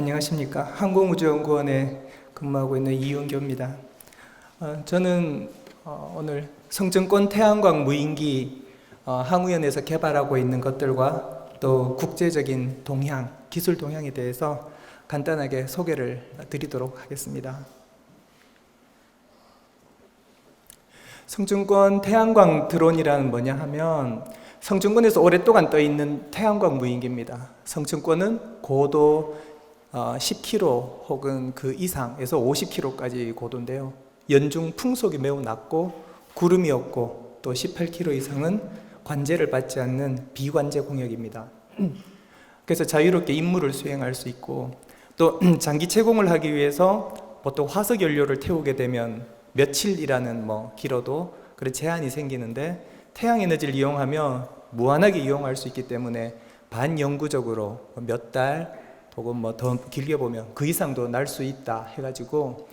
안녕하십니까. 항공우주연구원에 근무하고 있는 이윤교입니다. 저는 오늘 성층권 태양광 무인기 항우연에서 개발하고 있는 것들과 또 국제적인 동향, 기술 동향에 대해서 간단하게 소개를 드리도록 하겠습니다. 성층권 태양광 드론이란 뭐냐 하면 성층권에서 오랫동안 떠 있는 태양광 무인기입니다. 성층권은 고도 10km 혹은 그 이상에서 50km까지 고도인데요. 연중 풍속이 매우 낮고 구름이 없고 또 18km 이상은 관제를 받지 않는 비관제 공역입니다. 그래서 자유롭게 임무를 수행할 수 있고 또 장기 채공을 하기 위해서 보통 화석 연료를 태우게 되면 며칠이라는 길어도 그런 제한이 생기는데 태양 에너지를 이용하며 무한하게 이용할 수 있기 때문에 반영구적으로 몇 달 혹은 더 길게 보면 그 이상도 날 수 있다 해가지고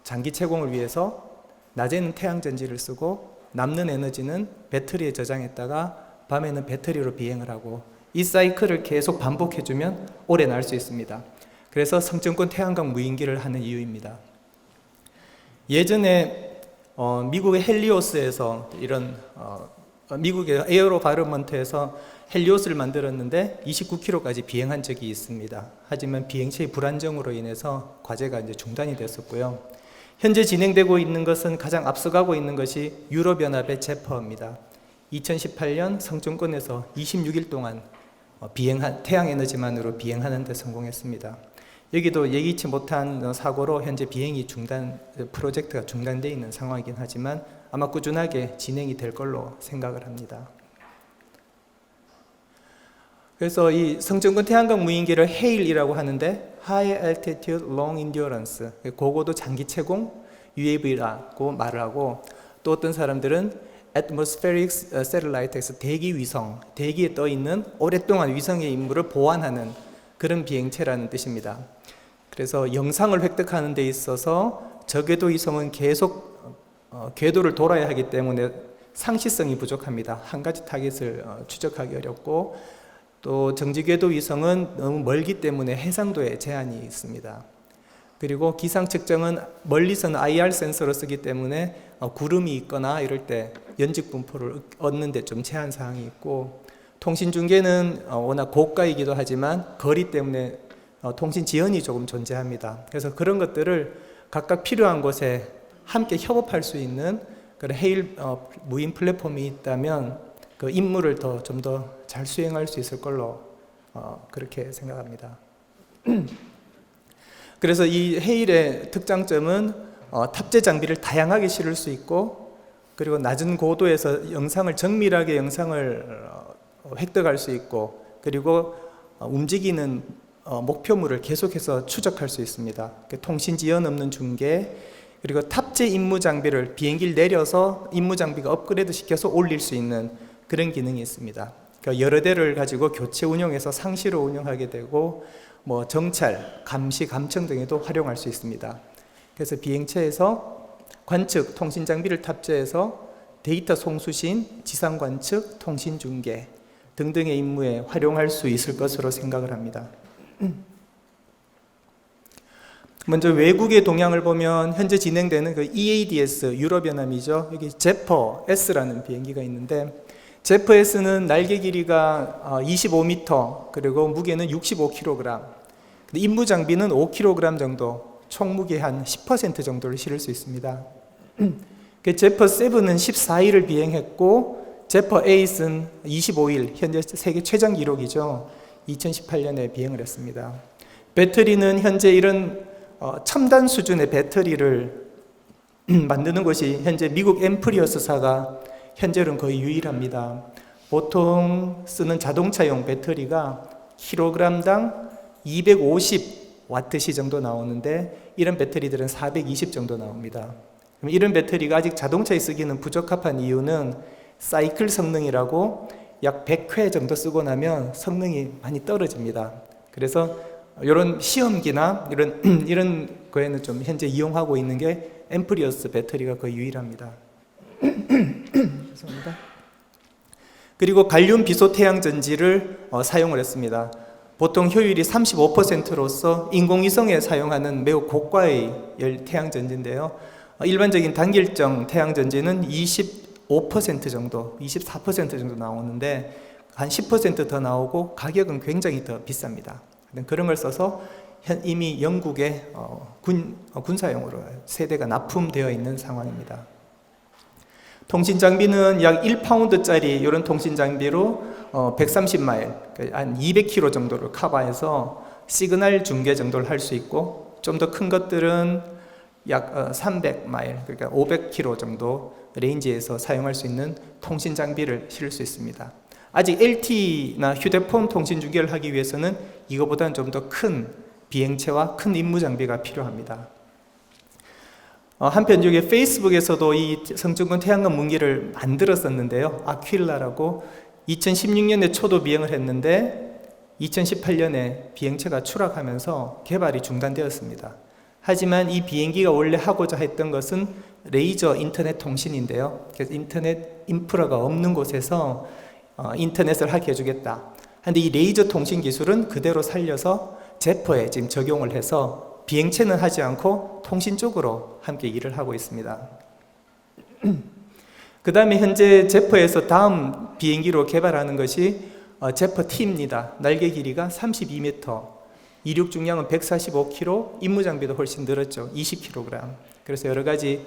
장기 채공을 위해서 낮에는 태양 전지를 쓰고 남는 에너지는 배터리에 저장했다가 밤에는 배터리로 비행을 하고 이 사이클을 계속 반복해주면 오래 날 수 있습니다. 그래서 성층권 태양광 무인기를 하는 이유입니다. 예전에 미국의 헬리오스에서 이런 미국의 에어로바이러먼트에서 헬리오스를 만들었는데 29km까지 비행한 적이 있습니다. 하지만 비행체의 불안정으로 인해서 과제가 이제 중단이 됐었고요. 현재 진행되고 있는 것은 가장 앞서가고 있는 것이 유럽연합의 제퍼입니다. 2018년 성층권에서 26일 동안 태양 에너지만으로 비행하는 데 성공했습니다. 여기도 예기치 못한 사고로 현재 비행이 프로젝트가 중단되어 있는 상황이긴 하지만 아마 꾸준하게 진행이 될 걸로 생각을 합니다. 그래서 이 성층권 태양광 무인기를 HAL이라고 하는데 High Altitude Long Endurance, 고고도 장기 채공 UAV라고 말을 하고, 또 어떤 사람들은 Atmospheric Satellite, 대기 위성, 대기에 떠 있는 오랫동안 위성의 임무를 보완하는 그런 비행체라는 뜻입니다. 그래서 영상을 획득하는 데 있어서 저궤도 위성은 계속 궤도를 돌아야 하기 때문에 상시성이 부족합니다. 한 가지 타깃을 추적하기 어렵고, 또 정지궤도 위성은 너무 멀기 때문에 해상도에 제한이 있습니다. 그리고 기상 측정은 멀리서는 IR 센서로 쓰기 때문에 구름이 있거나 이럴 때 연직 분포를 얻는 데 좀 제한 사항이 있고, 통신 중계는 워낙 고가이기도 하지만 거리 때문에 통신 지연이 조금 존재합니다. 그래서 그런 것들을 각각 필요한 곳에 함께 협업할 수 있는 그런 헤일 무인 플랫폼이 있다면 그 임무를 좀 더 잘 수행할 수 있을 걸로 그렇게 생각합니다. 그래서 이 헤일의 특장점은 탑재 장비를 다양하게 실을 수 있고, 그리고 낮은 고도에서 정밀하게 영상을 획득할 수 있고, 그리고 움직이는 목표물을 계속해서 추적할 수 있습니다. 통신 지연 없는 중계, 그리고 탑재 임무 장비를 비행기를 내려서 임무 장비가 업그레이드 시켜서 올릴 수 있는 그런 기능이 있습니다. 그러니까 여러 대를 가지고 교체 운용해서 상시로 운영하게 되고, 정찰, 감시, 감청 등에도 활용할 수 있습니다. 그래서 비행체에서 관측, 통신 장비를 탑재해서 데이터 송수신, 지상 관측, 통신 중계 등등의 임무에 활용할 수 있을 것으로 생각을 합니다. 먼저 외국의 동향을 보면 현재 진행되는 그 EADS, 유럽연합이죠. 여기 제퍼 S라는 비행기가 있는데, 제퍼 S는 날개 길이가 25m, 그리고 무게는 65kg. 임무 장비는 5kg 정도, 총무게 한 10% 정도를 실을 수 있습니다. 제퍼 7은 14일을 비행했고, 제퍼 8은 25일, 현재 세계 최장 기록이죠. 2018년에 비행을 했습니다. 배터리는 현재 이런 첨단 수준의 배터리를 만드는 것이 현재 미국 앰프리어스사가 현재로는 거의 유일합니다. 보통 쓰는 자동차용 배터리가 킬로그램당 250와트시 정도 나오는데, 이런 배터리들은 420 정도 나옵니다. 이런 배터리가 아직 자동차에 쓰기는 부적합한 이유는 사이클 성능이라고 약 100회 정도 쓰고 나면 성능이 많이 떨어집니다. 그래서 이런 시험기나 이런 거에는 좀 현재 이용하고 있는 게 앰프리어스 배터리가 거의 유일합니다. 죄송합니다. 그리고 갈륨 비소 태양 전지를 사용을 했습니다. 보통 효율이 35%로서 인공위성에 사용하는 매우 고가의 태양전지인데요. 일반적인 단결정 태양전지는 25% 정도, 24% 정도 나오는데 한 10% 더 나오고 가격은 굉장히 더 비쌉니다. 그런 걸 써서 이미 영국의 군사용으로 세대가 납품되어 있는 상황입니다. 통신 장비는 약 1파운드짜리 이런 통신 장비로 130마일, 한 200km 정도를 커버해서 시그널 중계 정도를 할 수 있고, 좀 더 큰 것들은 약 300마일, 그러니까 500km 정도 레인지에서 사용할 수 있는 통신 장비를 실을 수 있습니다. 아직 LTE나 휴대폰 통신 중계를 하기 위해서는 이거보다는 좀 더 큰 비행체와 큰 임무 장비가 필요합니다. 한편 여기 페이스북에서도 이 성층권 태양광 무기를 만들었었는데요. 아퀴라라고 2016년에 초도 비행을 했는데 2018년에 비행체가 추락하면서 개발이 중단되었습니다. 하지만 이 비행기가 원래 하고자 했던 것은 레이저 인터넷 통신인데요. 그래서 인터넷 인프라가 없는 곳에서 인터넷을 하게 해주겠다. 그런데 이 레이저 통신 기술은 그대로 살려서 제퍼에 지금 적용을 해서 비행체는 하지 않고 통신 쪽으로 함께 일을 하고 있습니다. 그 다음에 현재 제퍼에서 다음 비행기로 개발하는 것이 제퍼T입니다. 날개 길이가 32m, 이륙 중량은 145kg, 임무 장비도 훨씬 늘었죠. 20kg. 그래서 여러 가지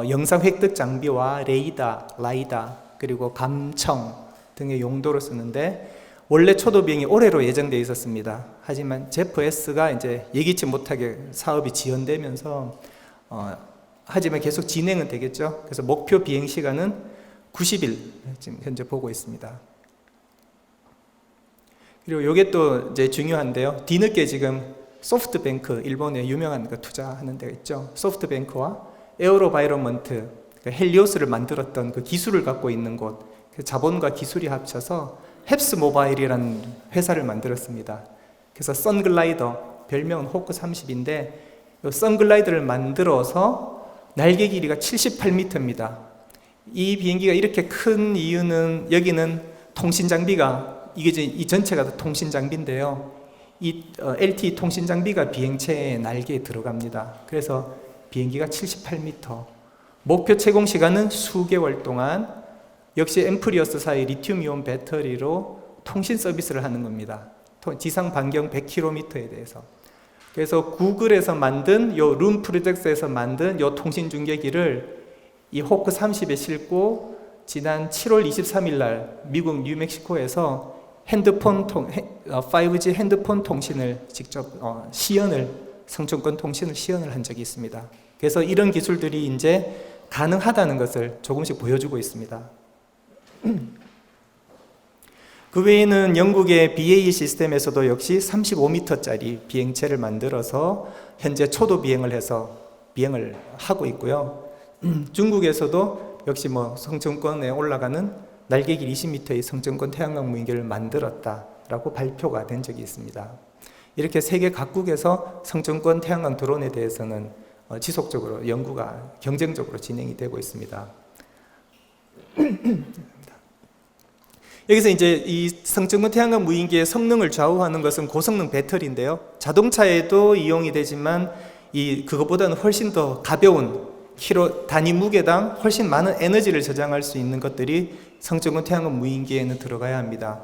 영상 획득 장비와 레이더, 라이다, 그리고 감청 등의 용도로 쓰는데, 원래 초도 비행이 올해로 예정되어 있었습니다. 하지만 제퍼S가 이제 예기치 못하게 사업이 지연되면서 하지만 계속 진행은 되겠죠. 그래서 목표 비행 시간은 90일 지금 현재 보고 있습니다. 그리고 이게 또 이제 중요한데요. 뒤늦게 지금 소프트뱅크, 일본의 유명한 그 투자하는 데가 있죠. 소프트뱅크와 에어로바이러먼트, 헬리오스를 만들었던 그 기술을 갖고 있는 곳, 그 자본과 기술이 합쳐서 헵스 모바일이라는 회사를 만들었습니다. 그래서 선글라이더, 별명은 호크 30인데 이 선글라이더를 만들어서 날개 길이가 78m입니다. 이 비행기가 이렇게 큰 이유는, 여기는 통신 장비가, 이게 이제 이 전체가 다 통신 장비인데요. 이 LTE 통신 장비가 비행체의 날개에 들어갑니다. 그래서 비행기가 78m. 목표 채공 시간은 수개월 동안 역시 앰프리어스사의 리튬이온 배터리로 통신 서비스를 하는 겁니다. 지상 반경 100km에 대해서. 그래서 구글에서 만든 요 룸 프로젝트에서 만든 요 통신 중계기를 이 호크 30에 싣고 지난 7월 23일 날 미국 뉴멕시코에서 5G 핸드폰 통신을 직접 성층권 통신을 시연을 한 적이 있습니다. 그래서 이런 기술들이 이제 가능하다는 것을 조금씩 보여주고 있습니다. 그 외에는 영국의 BAE 시스템에서도 역시 35m짜리 비행체를 만들어서 현재 초도 비행을 해서 비행을 하고 있고요. 중국에서도 역시 성층권에 올라가는 날개 길이 20m의 성층권 태양광 무인기를 만들었다라고 발표가 된 적이 있습니다. 이렇게 세계 각국에서 성층권 태양광 드론에 대해서는 지속적으로 연구가 경쟁적으로 진행이 되고 있습니다. 여기서 이제 이 성층권 태양광 무인기의 성능을 좌우하는 것은 고성능 배터리인데요. 자동차에도 이용이 되지만 그것보다는 훨씬 더 가벼운 단위 무게당 훨씬 많은 에너지를 저장할 수 있는 것들이 성층권 태양광 무인기에는 들어가야 합니다.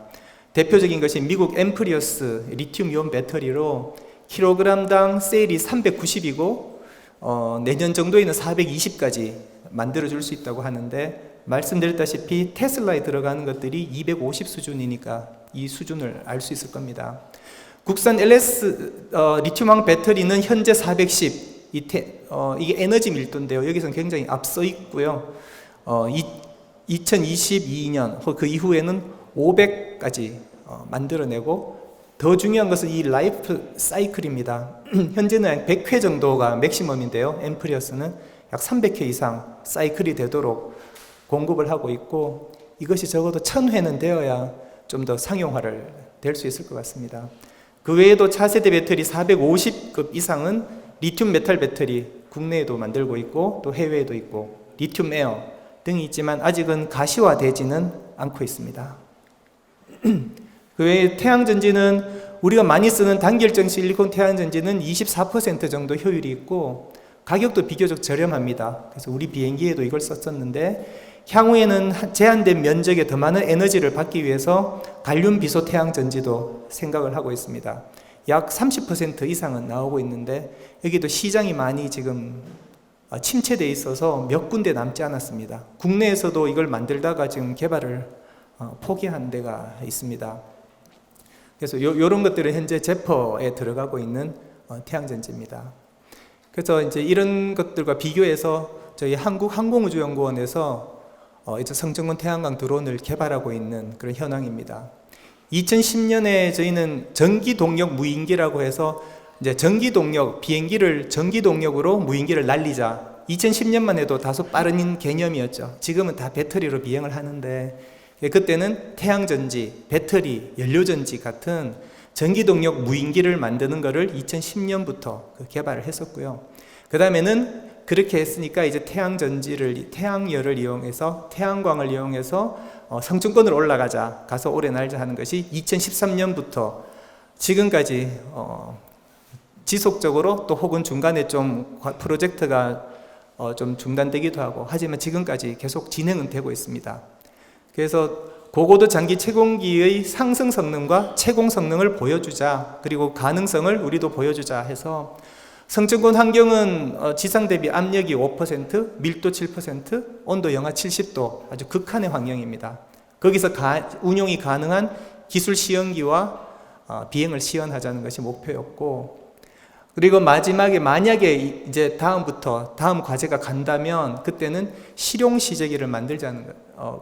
대표적인 것이 미국 앰프리어스 리튬이온 배터리로 킬로그램당 셀이 390이고 내년 정도에는 420까지 만들어줄 수 있다고 하는데, 말씀드렸다시피 테슬라에 들어가는 것들이 250 수준이니까 이 수준을 알 수 있을 겁니다. 국산 LS 리튬황 배터리는 현재 410, 이게 에너지 밀도인데요. 여기서는 굉장히 앞서 있고요. 2022년 그 이후에는 500까지 만들어내고, 더 중요한 것은 이 라이프 사이클입니다. 현재는 100회 정도가 맥시멈인데요. 앰프리어스는 약 300회 이상 사이클이 되도록 공급을 하고 있고, 이것이 적어도 1000회는 되어야 좀 더 상용화를 될 수 있을 것 같습니다. 그 외에도 차세대 배터리 450급 이상은 리튬 메탈 배터리 국내에도 만들고 있고 또 해외에도 있고 리튬 에어 등이 있지만 아직은 가시화되지는 않고 있습니다. 그 외에 태양전지는 우리가 많이 쓰는 단결정 실리콘 태양전지는 24% 정도 효율이 있고 가격도 비교적 저렴합니다. 그래서 우리 비행기에도 이걸 썼었는데 향후에는 제한된 면적에 더 많은 에너지를 받기 위해서 갈륨 비소 태양전지도 생각을 하고 있습니다. 약 30% 이상은 나오고 있는데 여기도 시장이 많이 지금 침체되어 있어서 몇 군데 남지 않았습니다. 국내에서도 이걸 만들다가 지금 개발을 포기한 데가 있습니다. 그래서 이런 것들은 현재 제퍼에 들어가고 있는 태양전지입니다. 그래서 이제 이런 것들과 비교해서 저희 한국항공우주연구원에서 이제 성층권 태양광 드론을 개발하고 있는 그런 현황입니다. 2010년에 저희는 전기동력 무인기라고 해서 이제 전기동력, 비행기를 전기동력으로 무인기를 날리자. 2010년만 해도 다소 빠른 개념이었죠. 지금은 다 배터리로 비행을 하는데 그때는 태양전지, 배터리, 연료전지 같은 전기동력 무인기를 만드는 것을 2010년부터 개발을 했었고요. 그 다음에는 그렇게 했으니까 이제 태양전지를, 태양열을 이용해서, 태양광을 이용해서 성층권으로 올라가자, 가서 오래 날자 하는 것이 2013년부터 지금까지 지속적으로 또 혹은 중간에 좀 프로젝트가 좀 중단되기도 하고 하지만 지금까지 계속 진행은 되고 있습니다. 그래서 고고도 장기 채공기의 상승 성능과 채공 성능을 보여주자, 그리고 가능성을 우리도 보여주자 해서 성층권 환경은 지상 대비 압력이 5%, 밀도 7%, 온도 영하 70도 아주 극한의 환경입니다. 거기서 운용이 가능한 기술 시연기와 비행을 시연하자는 것이 목표였고, 그리고 마지막에 만약에 이제 다음부터 다음 과제가 간다면 그때는 실용 시제기를 만들자는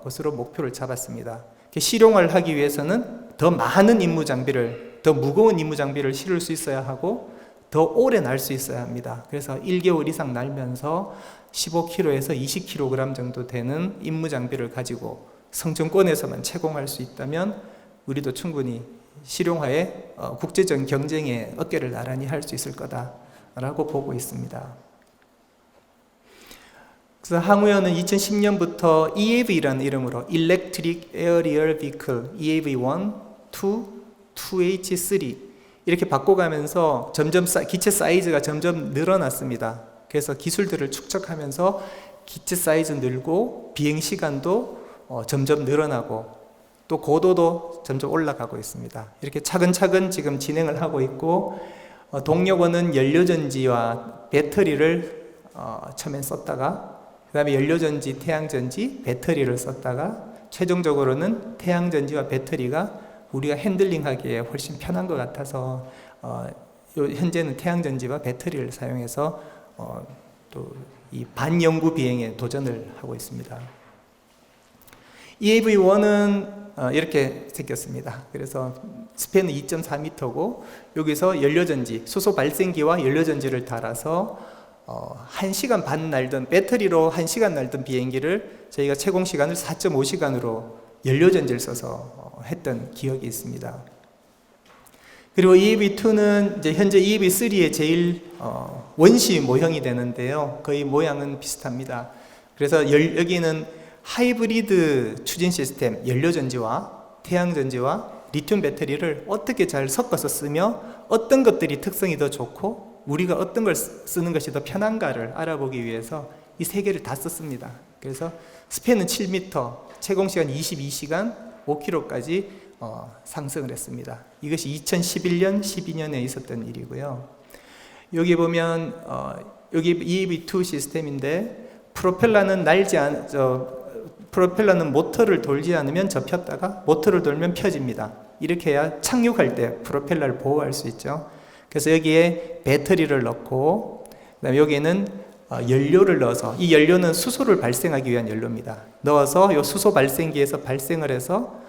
것으로 목표를 잡았습니다. 실용을 하기 위해서는 더 많은 임무 장비를, 더 무거운 임무 장비를 실을 수 있어야 하고 더 오래 날 수 있어야 합니다. 그래서 1개월 이상 날면서 15kg에서 20kg 정도 되는 임무 장비를 가지고 성층권에서만 채공할 수 있다면 우리도 충분히 실용화에 국제적 경쟁에 어깨를 나란히 할 수 있을 거다라고 보고 있습니다. 그래서 항우연은 2010년부터 EAV라는 이름으로 Electric Aerial Vehicle EAV1, 2, 2H3 이렇게 바꿔가면서 점점 기체 사이즈가 점점 늘어났습니다. 그래서 기술들을 축적하면서 기체 사이즈 늘고 비행 시간도 점점 늘어나고 또 고도도 점점 올라가고 있습니다. 이렇게 차근차근 지금 진행을 하고 있고 동력원은 연료전지와 배터리를 처음엔 썼다가 그 다음에 연료전지, 태양전지, 배터리를 썼다가 최종적으로는 태양전지와 배터리가 우리가 핸들링하기에 훨씬 편한 것 같아서 현재는 태양전지와 배터리를 사용해서 또 이 반영구 비행에 도전을 하고 있습니다. EAV1은 이렇게 생겼습니다. 그래서 스팬은 2.4m고 여기서 연료전지, 수소 발생기와 연료전지를 달아서 1시간 반 날던 배터리로 1시간 날던 비행기를 저희가 채공 시간을 4.5시간으로 연료전지를 써서 했던 기억이 있습니다. 그리고 EAV2는 이제 현재 EAV3의 제일 원시 모형이 되는데요. 거의 모양은 비슷합니다. 그래서 여기는 하이브리드 추진 시스템, 연료전지와 태양전지와 리튬 배터리를 어떻게 잘 섞어서 쓰며 어떤 것들이 특성이 더 좋고 우리가 어떤 걸 쓰는 것이 더 편한가를 알아보기 위해서 이 세 개를 다 썼습니다. 그래서 스팬은 7m, 채공시간 22시간, 5km까지 상승을 했습니다. 이것이 2011년, 12년에 있었던 일이고요. 여기 보면 여기 EAV2 시스템인데 프로펠러는 모터를 돌지 않으면 접혔다가 모터를 돌면 펴집니다. 이렇게 해야 착륙할 때 프로펠러를 보호할 수 있죠. 그래서 여기에 배터리를 넣고 그다음에 여기에는 연료를 넣어서 이 연료는 수소를 발생하기 위한 연료입니다. 넣어서 이 수소 발생기에서 발생을 해서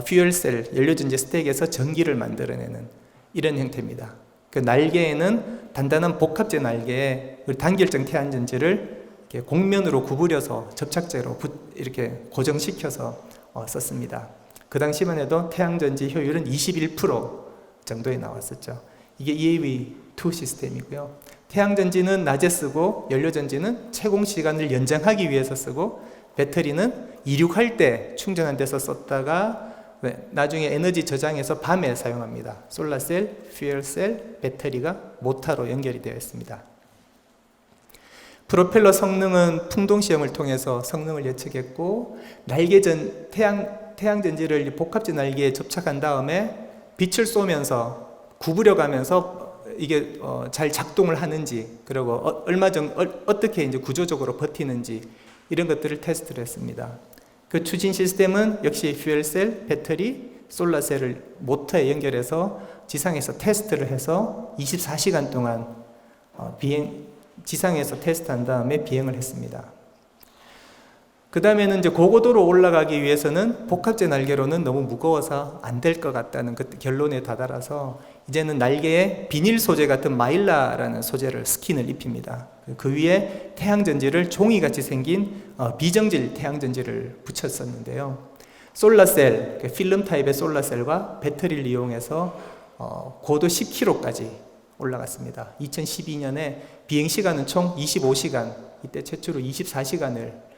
퓨얼셀, 연료전지 스택에서 전기를 만들어내는 이런 형태입니다. 그 날개에는 단단한 복합재 날개에 단결정 태양전지를 이렇게 곡면으로 구부려서 접착제로 이렇게 고정시켜서 썼습니다. 그 당시만 해도 태양전지 효율은 21% 정도에 나왔었죠. 이게 EAV2 시스템이고요. 태양전지는 낮에 쓰고 연료전지는 채공 시간을 연장하기 위해서 쓰고 배터리는 이륙할 때 충전한 데서 썼다가 나중에 에너지 저장해서 밤에 사용합니다. 솔라셀, 퓨얼셀, 배터리가 모터로 연결이 되어 있습니다. 프로펠러 성능은 풍동 시험을 통해서 성능을 예측했고, 날개전 태양전지를 복합재 날개에 접착한 다음에 빛을 쏘면서 구부려 가면서 이게 잘 작동을 하는지, 그리고 어떻게 이제 구조적으로 버티는지, 이런 것들을 테스트를 했습니다. 그 추진 시스템은 역시 퓨얼셀, 배터리, 솔라셀을 모터에 연결해서 지상에서 테스트를 해서 24시간 동안 지상에서 테스트한 다음에 비행을 했습니다. 그 다음에는 이제 고고도로 올라가기 위해서는 복합재 날개로는 너무 무거워서 안 될 것 같다는 그 결론에 다다라서 이제는 날개에 비닐 소재 같은 마일라라는 소재를 스킨을 입힙니다. 그 위에 태양전지를 종이같이 생긴 비정질 태양전지를 붙였었는데요. 솔라셀, 필름 타입의 솔라셀과 배터리를 이용해서 고도 10km까지 올라갔습니다. 2012년에 비행시간은 총 25시간, 이때 최초로 24시간을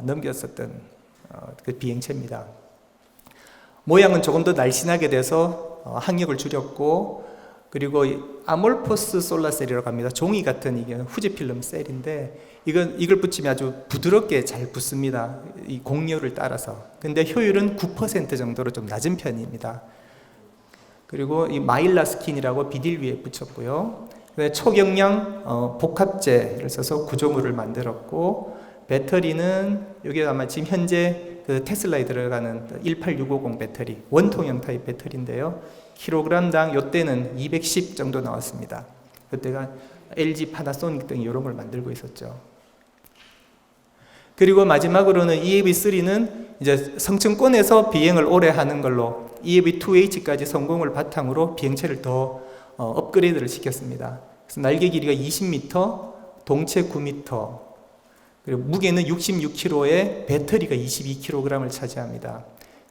넘겼었던 그 비행체입니다. 모양은 조금 더 날씬하게 돼서 항력을 줄였고, 그리고 아몰포스 솔라셀이라고 합니다. 종이 같은 이게 후지필름 셀인데 이걸 붙이면 아주 부드럽게 잘 붙습니다. 이 공료를 따라서. 근데 효율은 9% 정도로 좀 낮은 편입니다. 그리고 이 마일라 스킨이라고 비닐 위에 붙였고요. 초경량 복합재를 써서 구조물을 만들었고, 배터리는 여기 아마 지금 현재 그 테슬라에 들어가는 18650 배터리, 원통형 타입 배터리인데요. 킬로그램당 이때는 210 정도 나왔습니다. 그때가 LG, 파나소닉 등 이런 걸 만들고 있었죠. 그리고 마지막으로는 EAV3는 이제 성층권에서 비행을 오래 하는 걸로 EAV2H까지 성공을 바탕으로 비행체를 더 업그레이드를 시켰습니다. 그래서 날개 길이가 20m, 동체 9m, 그리고 무게는 66kg에 배터리가 22kg을 차지합니다.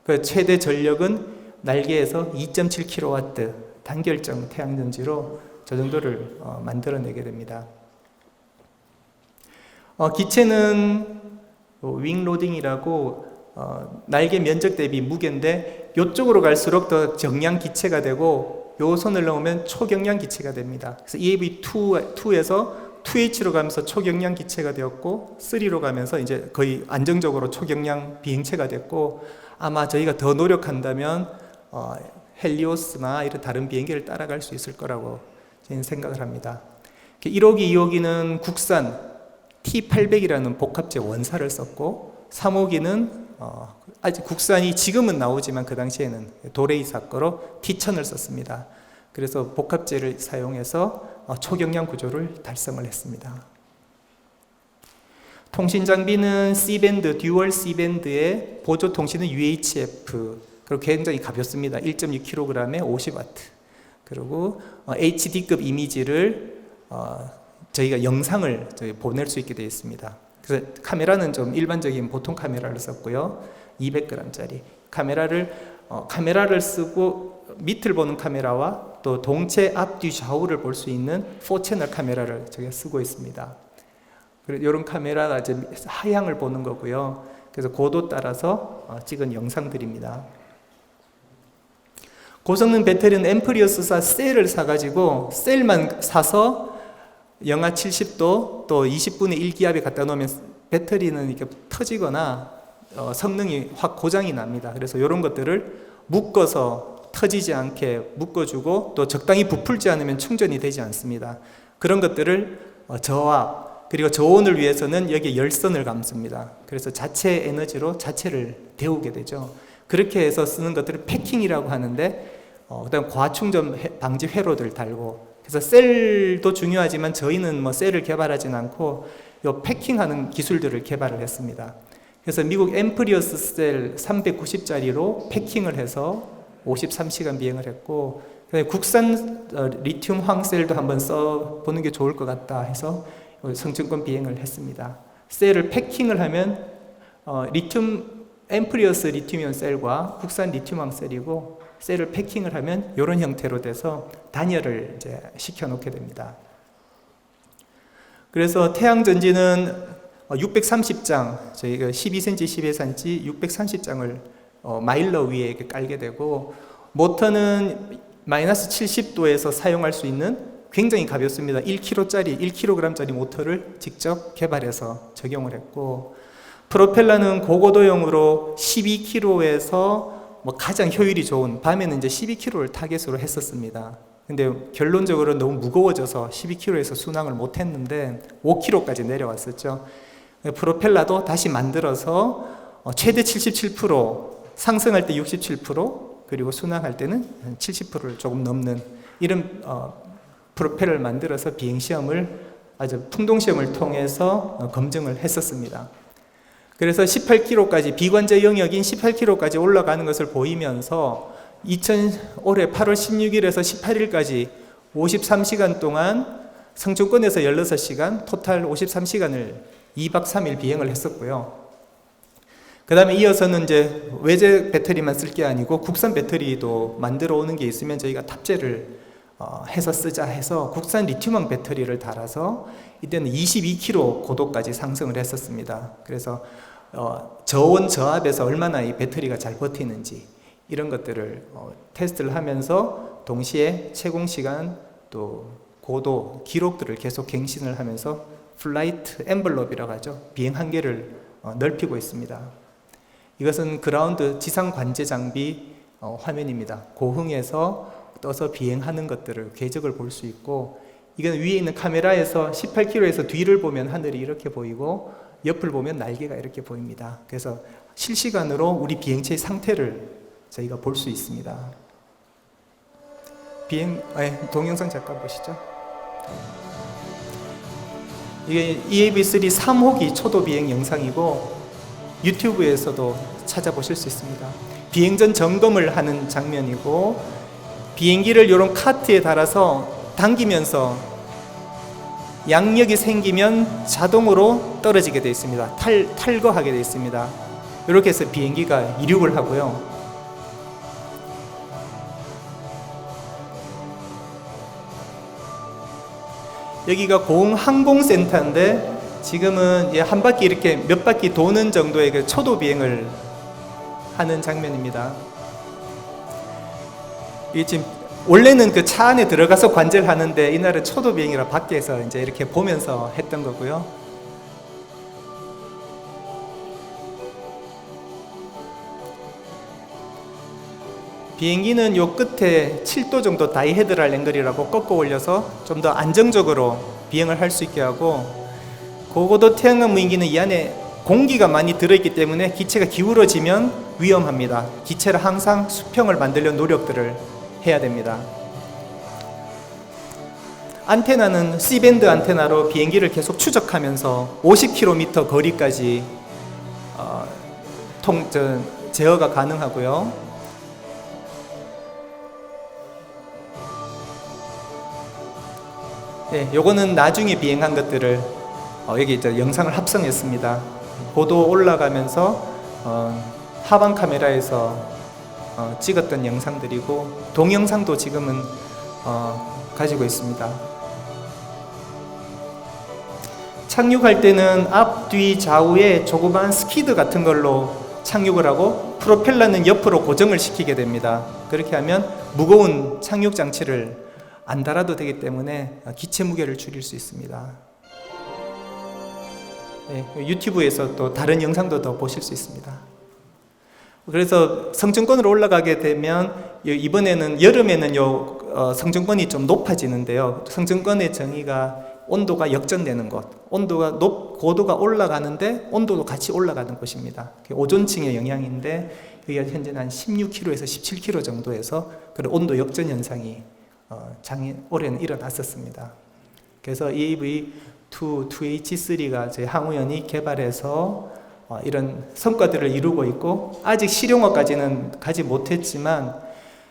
그 최대 전력은 날개에서 2.7kW 단결정 태양전지로 저 정도를 만들어내게 됩니다. 기체는 윙로딩이라고 날개 면적 대비 무게인데 이쪽으로 갈수록 더 정량 기체가 되고 요 선을 넘으면 초경량 기체가 됩니다. 그래서 EAV2에서 2H로 가면서 초경량 기체가 되었고 3로 가면서 이제 거의 안정적으로 초경량 비행체가 됐고, 아마 저희가 더 노력한다면 헬리오스나 이런 다른 비행기를 따라갈 수 있을 거라고 저는 생각을 합니다. 1호기, 2호기는 국산 T800이라는 복합재 원사를 썼고, 3호기는 아직 국산이 지금은 나오지만 그 당시에는 도레이사 거로 T1000을 썼습니다. 그래서 복합재를 사용해서 초경량 구조를 달성을 했습니다. 통신 장비는 C밴드, 듀얼 C밴드의 보조 통신은 UHF, 그리고 굉장히 가볍습니다. 1.6kg에 50W. 그리고 HD급 이미지를 저희가 영상을 보낼 수 있게 되어 있습니다. 그래서 카메라는 좀 일반적인 보통 카메라를 썼고요. 200g짜리 카메라를 쓰고 밑을 보는 카메라와 또 동체 앞뒤 좌우를 볼 수 있는 4채널 카메라를 저희가 쓰고 있습니다. 그리고 이런 카메라가 이제 하향을 보는 거고요. 그래서 고도 따라서 찍은 영상들입니다. 고성능 배터리는 앰프리어스사 셀을 사가지고 셀만 사서 영하 70도 또 20분의 1기압에 갖다 놓으면 배터리는 이렇게 터지거나 성능이 확 고장이 납니다. 그래서 이런 것들을 묶어서 터지지 않게 묶어주고 또 적당히 부풀지 않으면 충전이 되지 않습니다. 그런 것들을 저압 그리고 저온을 위해서는 여기에 열선을 감습니다. 그래서 자체 에너지로 자체를 데우게 되죠. 그렇게 해서 쓰는 것들을 패킹이라고 하는데 그다음 과충전 방지 회로들 달고, 그래서 셀도 중요하지만 저희는 뭐 셀을 개발하진 않고 요 패킹하는 기술들을 개발을 했습니다. 그래서 미국 앰프리어스 셀 390짜리로 패킹을 해서 53시간 비행을 했고, 국산 리튬 황셀도 한번 써보는 게 좋을 것 같다 해서 성층권 비행을 했습니다. 셀을 패킹을 하면 앰프리어스 리튬이온 셀과 국산 리튬 황셀이고, 셀을 패킹을 하면 이런 형태로 돼서 단열을 이제 시켜놓게 됩니다. 그래서 태양전지는 630장, 저희가 12cm, 11cm 630장을 마일러 위에 이렇게 깔게 되고, 모터는 마이너스 70도에서 사용할 수 있는 굉장히 가볍습니다. 1kg짜리 모터를 직접 개발해서 적용을 했고, 프로펠러는 고고도용으로 12kg에서 가장 효율이 좋은, 밤에는 이제 12kg를 타겟으로 했었습니다. 근데 결론적으로 너무 무거워져서 12kg에서 순항을 못 했는데 5kg까지 내려왔었죠. 프로펠러도 다시 만들어서 최대 77%, 상승할 때 67%, 그리고 순항할 때는 70%를 조금 넘는 이런 프로펠러를 만들어서 비행시험을, 아주 풍동시험을 통해서 검증을 했었습니다. 그래서 18km까지, 비관제 영역인 18km까지 올라가는 것을 보이면서 올해 8월 16일에서 18일까지 53시간 동안 성층권에서 16시간, 토탈 53시간을 2박 3일 비행을 했었고요. 그 다음에 이어서는 이제 외제 배터리만 쓸 게 아니고 국산 배터리도 만들어 오는 게 있으면 저희가 탑재를 해서 쓰자 해서 국산 리튬원 배터리를 달아서 이때는 22km 고도까지 상승을 했었습니다. 그래서 저온 저압에서 얼마나 이 배터리가 잘 버티는지 이런 것들을 테스트를 하면서 동시에 채공시간 또 고도 기록들을 계속 갱신을 하면서 플라이트 엠블롭이라고 하죠. 비행 한계를 넓히고 있습니다. 이것은 그라운드 지상 관제 장비 화면입니다. 고흥에서 떠서 비행하는 것들을 궤적을 볼 수 있고, 이건 위에 있는 카메라에서 18km에서 뒤를 보면 하늘이 이렇게 보이고 옆을 보면 날개가 이렇게 보입니다. 그래서 실시간으로 우리 비행체의 상태를 저희가 볼 수 있습니다. 동영상 잠깐 보시죠. 이게 EAV3 3호기 초도 비행 영상이고 유튜브에서도 찾아보실 수 있습니다. 비행 전 점검을 하는 장면이고, 비행기를 이런 카트에 달아서 당기면서 양력이 생기면 자동으로 떨어지게 되어 있습니다. 탈거하게 되어 있습니다. 이렇게 해서 비행기가 이륙을 하고요. 여기가 공항공센터인데 지금은 한 바퀴 이렇게 몇 바퀴 도는 정도의 그 초도 비행을 하는 장면입니다. 이게 지금 원래는 그 차 안에 들어가서 관제를 하는데 이날은 초도 비행이라 밖에서 이제 이렇게 보면서 했던 거고요. 비행기는 요 끝에 7도 정도 다이헤드랄 앵글이라고 꺾어 올려서 좀 더 안정적으로 비행을 할 수 있게 하고, 고고도 태양광 무인기는 이 안에 공기가 많이 들어있기 때문에 기체가 기울어지면 위험합니다. 기체를 항상 수평을 만들려는 노력들을 해야 됩니다. 안테나는 C밴드 안테나로 비행기를 계속 추적하면서 50km 거리까지 제어가 가능하고요. 요거는 나중에 비행한 것들을 여기 이제 영상을 합성했습니다. 고도 올라가면서 하방 카메라에서 찍었던 영상들이고, 동영상도 지금은 가지고 있습니다. 착륙할 때는 앞, 뒤, 좌우에 조그만 스키드 같은 걸로 착륙을 하고 프로펠러는 옆으로 고정을 시키게 됩니다. 그렇게 하면 무거운 착륙 장치를 안 달아도 되기 때문에 기체 무게를 줄일 수 있습니다. 유튜브에서 또 다른 영상도 더 보실 수 있습니다. 그래서 성층권으로 올라가게 되면 이번에는 여름에는 성층권이 좀 높아지는데요. 성층권의 정의가 온도가 역전되는 곳, 고도가 올라가는데 온도도 같이 올라가는 곳입니다. 오존층의 영향인데 여기가 현재는 한 16km에서 17km 정도에서 그런 온도 역전 현상이 올해는 일어났었습니다. 그래서 EAV2, 2H3가 저희 항우연이 개발해서 이런 성과들을 이루고 있고, 아직 실용화까지는 가지 못했지만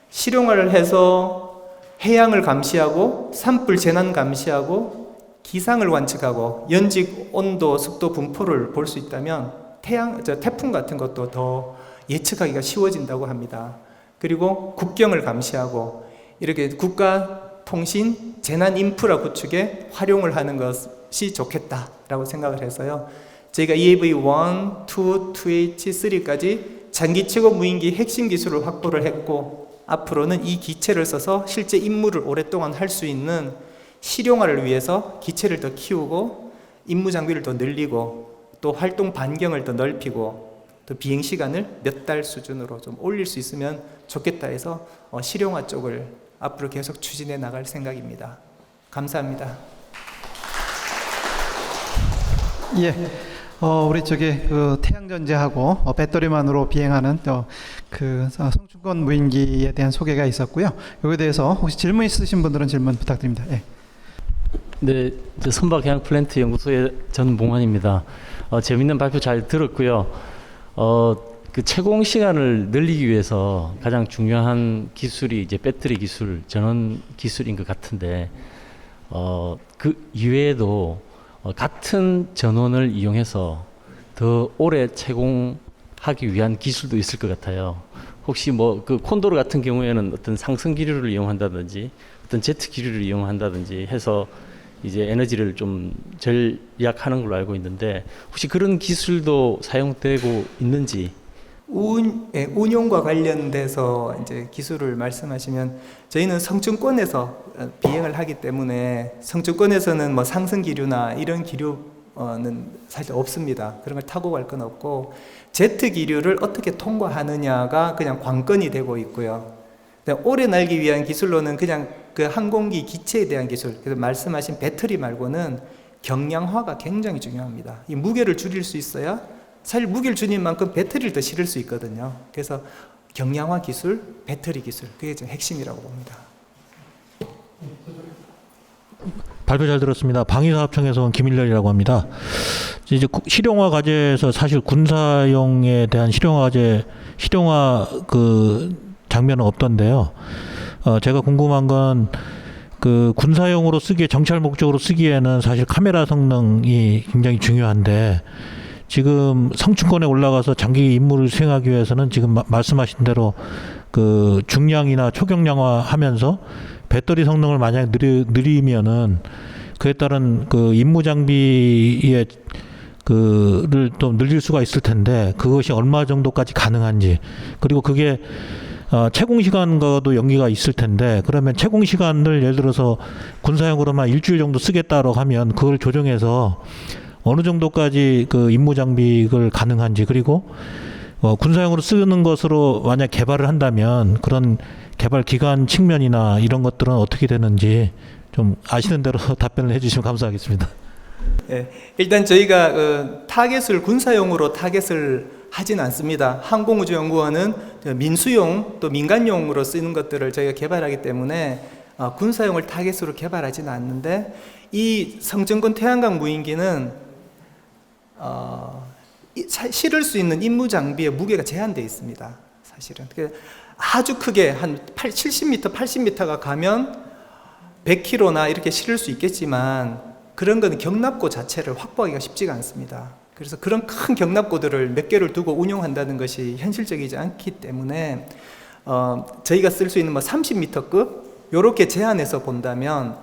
실용화를 해서 해양을 감시하고 산불 재난 감시하고 기상을 관측하고 연직 온도 습도 분포를 볼 수 있다면 태풍 같은 것도 더 예측하기가 쉬워진다고 합니다. 그리고 국경을 감시하고 이렇게 국가 통신 재난 인프라 구축에 활용을 하는 것이 좋겠다라고 생각을 해서요. 저희가 EAV1, 2, 2H3까지 장기체고 무인기 핵심 기술을 확보를 했고 앞으로는 이 기체를 써서 실제 임무를 오랫동안 할 수 있는 실용화를 위해서 기체를 더 키우고 임무 장비를 더 늘리고 또 활동 반경을 더 넓히고 또 비행 시간을 몇 달 수준으로 좀 올릴 수 있으면 좋겠다 해서 실용화 쪽을 앞으로 계속 추진해 나갈 생각입니다. 감사합니다. 예, 우리 저기 그 태양전지하고 배터리만으로 비행하는 성충권 무인기에 대한 소개가 있었고요. 여기에 대해서 혹시 질문 있으신 분들은 질문 부탁드립니다. 예. 네, 선박해양플랜트 연구소의 전봉환입니다. 재밌는 발표 잘 들었고요. 그 채공 시간을 늘리기 위해서 가장 중요한 기술이 이제 배터리 기술, 전원 기술인 것 같은데, 그 이외에도 같은 전원을 이용해서 더 오래 채공하기 위한 기술도 있을 것 같아요. 혹시 뭐 그 콘도르 같은 경우에는 어떤 상승 기류를 이용한다든지 어떤 제트 기류를 이용한다든지 해서 이제 에너지를 좀 절약하는 걸로 알고 있는데 혹시 그런 기술도 사용되고 있는지? 운용과 관련돼서 이제 기술을 말씀하시면 저희는 성층권에서 비행을 하기 때문에 성층권에서는 뭐 상승 기류나 이런 기류는 사실 없습니다. 그런 걸 타고 갈 건 없고 제트 기류를 어떻게 통과하느냐가 그냥 관건이 되고 있고요. 오래 날기 위한 기술로는 그냥 그 항공기 기체에 대한 기술, 그래서 말씀하신 배터리 말고는 경량화가 굉장히 중요합니다. 이 무게를 줄일 수 있어야 사실 무게를 줄인 만큼 배터리를 더 실을 수 있거든요. 그래서 경량화 기술, 배터리 기술, 그게 좀 핵심이라고 봅니다. 발표 잘 들었습니다. 방위사업청에서 온 김일렬이라고 합니다. 이제 실용화 과제에서 사실 군사용에 대한 실용화 그 장면은 없던데요. 제가 궁금한 건 그 군사용으로 쓰기에 정찰 목적으로 쓰기에는 사실 카메라 성능이 굉장히 중요한데 지금 성층권에 올라가서 장기 임무를 수행하기 위해서는 지금 말씀하신 대로 그 중량이나 초경량화 하면서 배터리 성능을 만약 느리면은 그에 따른 그 임무 장비의 그를 또 늘릴 수가 있을 텐데 그것이 얼마 정도까지 가능한지 그리고 그게 채공 시간과도 연계가 있을 텐데 그러면 채공 시간을 예를 들어서 군사용으로만 일주일 정도 쓰겠다라고 하면 그걸 조정해서 어느 정도까지 그 임무 장비를 가능한지 그리고 군사용으로 쓰는 것으로 만약 개발을 한다면 그런 개발 기간 측면이나 이런 것들은 어떻게 되는지 좀 아시는 대로 답변을 해주시면 감사하겠습니다. 예, 일단 저희가 타겟을 군사용으로 타겟을 하진 않습니다. 항공우주연구원은 민수용 또 민간용으로 쓰는 것들을 저희가 개발하기 때문에 군사용을 타겟으로 개발하지는 않는데 이 성층권 태양광 무인기는 실을 수 있는 임무 장비의 무게가 제한되어 있습니다. 사실은 아주 크게 한 70m, 80m가 가면 100kg나 이렇게 실을 수 있겠지만 그런 건 경납고 자체를 확보하기가 쉽지가 않습니다. 그래서 그런 큰 경납고들을 몇 개를 두고 운용한다는 것이 현실적이지 않기 때문에 저희가 쓸 수 있는 뭐 30m급 이렇게 제한해서 본다면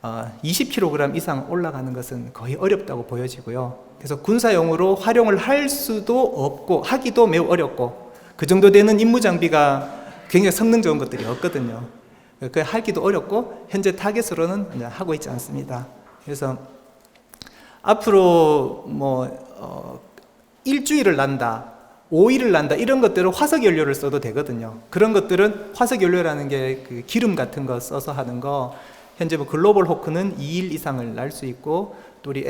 20kg 이상 올라가는 것은 거의 어렵다고 보여지고요. 그래서 군사용으로 활용을 할 수도 없고 하기도 매우 어렵고 그 정도 되는 임무 장비가 굉장히 성능 좋은 것들이 없거든요. 그 하기도 어렵고 현재 타겟으로는 하고 있지 않습니다. 그래서 앞으로 일주일을 난다, 5일을 난다 이런 것들은 화석 연료를 써도 되거든요. 그런 것들은 화석 연료라는 게 그 기름 같은 거 써서 하는 거 현재 글로벌 호크는 2일 이상을 날 수 있고 또 우리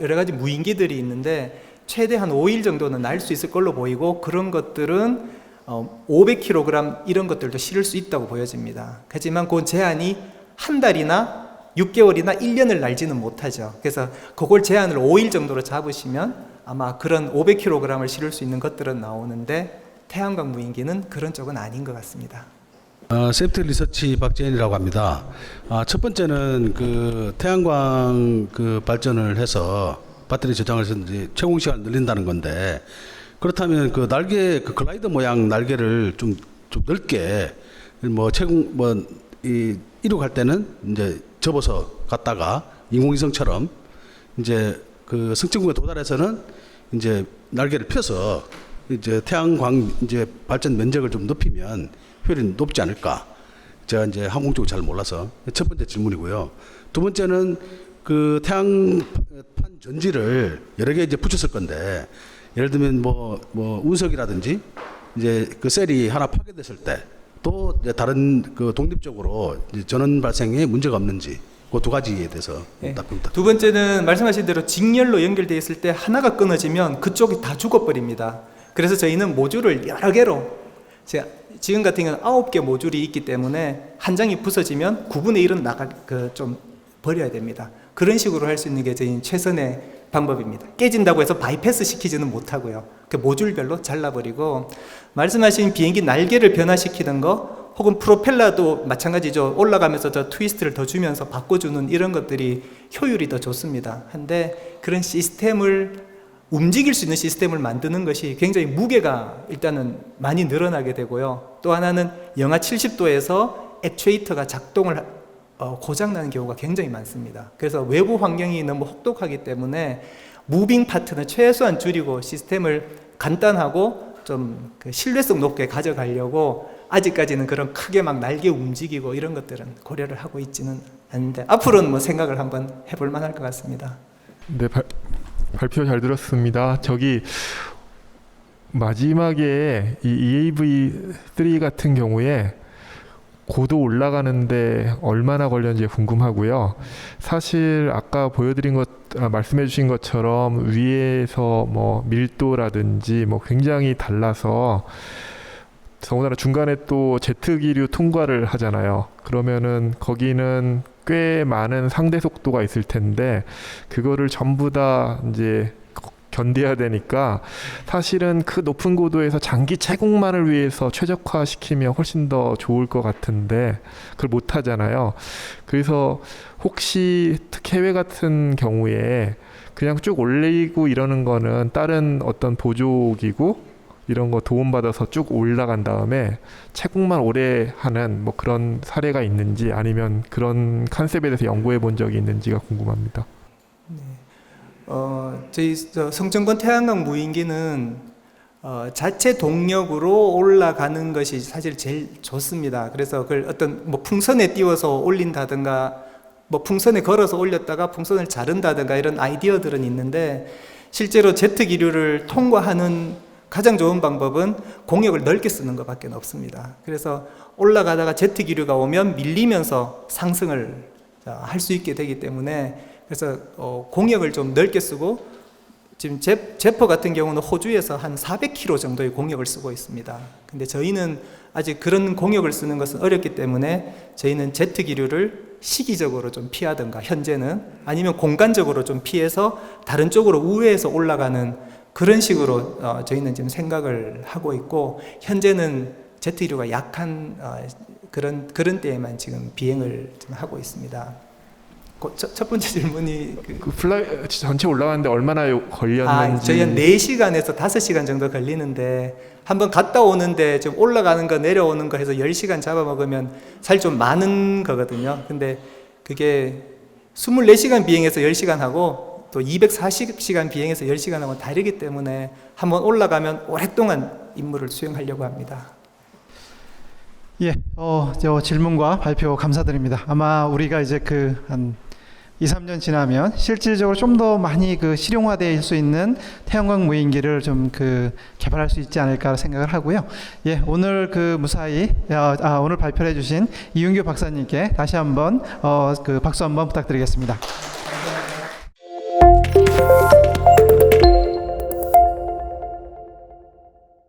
여러 가지 무인기들이 있는데 최대 한 5일 정도는 날 수 있을 걸로 보이고 그런 것들은 500kg 이런 것들도 실을 수 있다고 보여집니다. 하지만 그 제한이 한 달이나 6개월이나 1년을 날지는 못하죠. 그래서 그걸 제한을 5일 정도로 잡으시면 아마 그런 500kg을 실을 수 있는 것들은 나오는데 태양광 무인기는 그런 쪽은 아닌 것 같습니다. 세프티 리서치 박재현이라고 합니다. 첫 번째는 그 태양광 그 발전을 해서 배터리 저장을 해서 채공 시간을 늘린다는 건데 그렇다면 그 날개 그 글라이더 모양 날개를 좀 넓게 채공 이륙할 때는 이제 접어서 갔다가 인공위성처럼 이제 그 성층권에 도달해서는 이제 날개를 펴서 이제 태양광 이제 발전 면적을 좀 높이면 효율이 높지 않을까? 제가 이제 항공 쪽을 잘 몰라서 첫 번째 질문이고요. 두 번째는 그 태양판 전지를 여러 개 이제 붙였을 건데 예를 들면 뭐 운석이라든지 이제 그 셀이 하나 파괴됐을 때 또 다른 그 독립적으로 이제 전원 발생에 문제가 없는지 그 두 가지에 대해서 네. 답변 두 번째는 말씀하신 대로 직렬로 연결되어 있을 때 하나가 끊어지면 그쪽이 다 죽어버립니다. 그래서 저희는 모듈을 여러 개로, 지금 같은 경우는 9개 모듈이 있기 때문에 한 장이 부서지면 9분의 1은 좀 버려야 됩니다. 그런 식으로 할 수 있는 게 저희 최선의 방법입니다. 깨진다고 해서 바이패스 시키지는 못하고요. 그 모듈별로 잘라버리고, 말씀하신 비행기 날개를 변화시키는 거 혹은 프로펠러도 마찬가지죠. 올라가면서 저 트위스트를 더 주면서 바꿔주는 이런 것들이 효율이 더 좋습니다. 한데 그런 시스템을 움직일 수 있는 시스템을 만드는 것이 굉장히 무게가 일단은 많이 늘어나게 되고요. 또 하나는 영하 70도에서 액추에이터가 작동을 고장나는 경우가 굉장히 많습니다. 그래서 외부 환경이 너무 혹독하기 때문에 무빙 파트는 최소한 줄이고 시스템을 간단하고 좀 그 신뢰성 높게 가져가려고 아직까지는 그런 크게 막 날개 움직이고 이런 것들은 고려를 하고 있지는 않는데 앞으로는 뭐 생각을 한번 해볼 만할 것 같습니다. 네, 발표 잘 들었습니다. 저기 마지막에 이 EAV3 같은 경우에 고도 올라가는데 얼마나 걸렸는지 궁금하고요. 사실 아까 말씀해 주신 것처럼 위에서 뭐 밀도라든지 뭐 굉장히 달라서 더군다나 중간에 또 제트 기류 통과를 하잖아요. 그러면은 거기는 꽤 많은 상대 속도가 있을 텐데 그거를 전부 다 이제 견뎌야 되니까 사실은 그 높은 고도에서 장기 채공만을 위해서 최적화시키면 훨씬 더 좋을 것 같은데 그걸 못 하잖아요. 그래서 혹시 특히 해외 같은 경우에 그냥 쭉 올리고 이러는 거는 다른 어떤 보조기구 이런 거 도움받아서 쭉 올라간 다음에 채공만 오래 하는 뭐 그런 사례가 있는지 아니면 그런 컨셉에 대해서 연구해 본 적이 있는지가 궁금합니다. 저희 성천권 태양광 무인기는 자체 동력으로 올라가는 것이 사실 제일 좋습니다. 그래서 그걸 어떤 뭐 풍선에 띄워서 올린다든가 뭐 풍선에 걸어서 올렸다가 풍선을 자른다든가 이런 아이디어들은 있는데 실제로 제트 기류를 통과하는 가장 좋은 방법은 공역을 넓게 쓰는 것밖에 없습니다. 그래서 올라가다가 제트 기류가 오면 밀리면서 상승을 할 수 있게 되기 때문에 그래서 공역을 좀 넓게 쓰고 지금 제퍼 같은 경우는 호주에서 한 400km 정도의 공역을 쓰고 있습니다. 근데 저희는 아직 그런 공역을 쓰는 것은 어렵기 때문에 저희는 제트 기류를 시기적으로 좀 피하든가 현재는 아니면 공간적으로 좀 피해서 다른 쪽으로 우회해서 올라가는 그런 식으로 저희는 지금 생각을 하고 있고 현재는 제트 기류가 약한 그런 때에만 지금 비행을 좀 하고 있습니다. 첫 번째 질문이 그 플라이 전체 올라가는데 얼마나 걸렸는지. 저희 한 4시간에서 5시간 정도 걸리는데 한번 갔다 오는데 좀 올라가는 거 내려오는 거 해서 10시간 잡아먹으면 사실 좀 많은 거거든요. 근데 그게 24시간 비행해서 10시간 하고 또 240시간 비행해서 10시간 하고 다르기 때문에 한번 올라가면 오랫동안 임무를 수행하려고 합니다. 예, 저 질문과 발표 감사드립니다. 아마 우리가 이제 한 2, 3년 지나면 실질적으로 좀 더 많이 실용화될 수 있는 태양광 무인기를 좀 개발할 수 있지 않을까 생각을 하고요. 예, 오늘 무사히 오늘 발표를 해주신 이윤규 박사님께 다시 한번 박수 한번 부탁드리겠습니다.